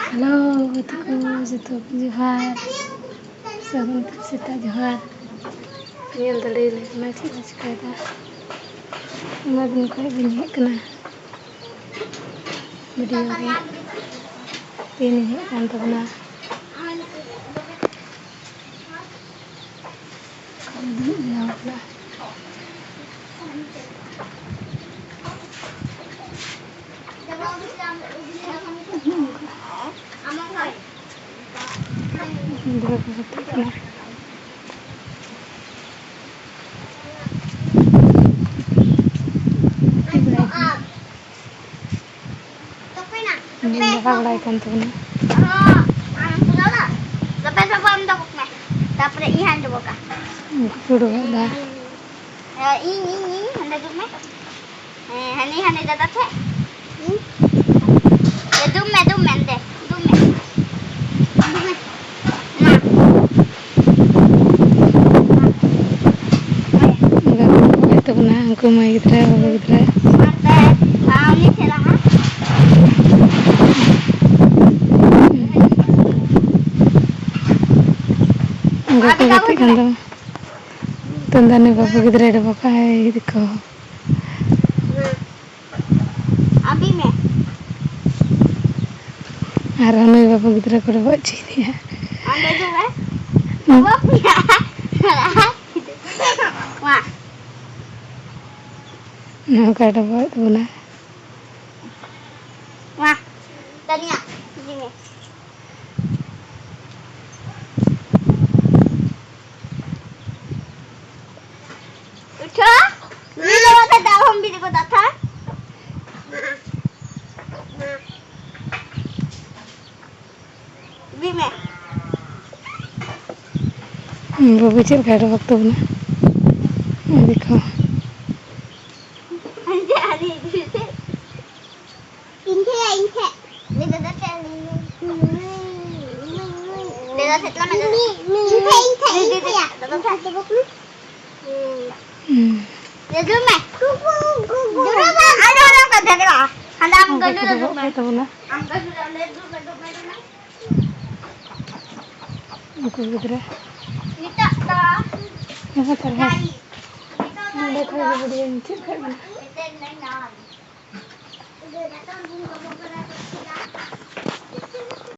Halo, teku situ Johar. Sagun sita Johar. Nyel dalil macam macam dah. Mabin ko binhi kena. Video ni. Ini kan tabna. Ya Allah. Ini bakal ikan tu ni. Sampai sampai amdak ni. Dapat ihan tu buka. Suruh dah. Ini anda tu ni. Hani dah tak cek. Ya tu ande. Itu pun aku mai kita, kita. Ni cerah. Enggak kau kan tu. Tandane bapak kita ada pakai itu. Abi me. Arane bapak kita ada buat ciri ya. Anda tu eh? Bapak punya. Wah. Nak ada buat tu na. Wah. Tanya. Sini. उठो नीचे वाला दाव हम भी देखो था भी मैं वो बिचर खाए वक्त ना देखो इनके ले दादा सेटला में इनके दादा साथ बुक ये दूर में ada orang kata dia anda ambil dulu दूर में तो ना ambil dulu दूर में aku gitu ini tak dah apa terhad kita देखो ये वीडियो नीचे कर kita नहीं ना उधर datang bunga bunga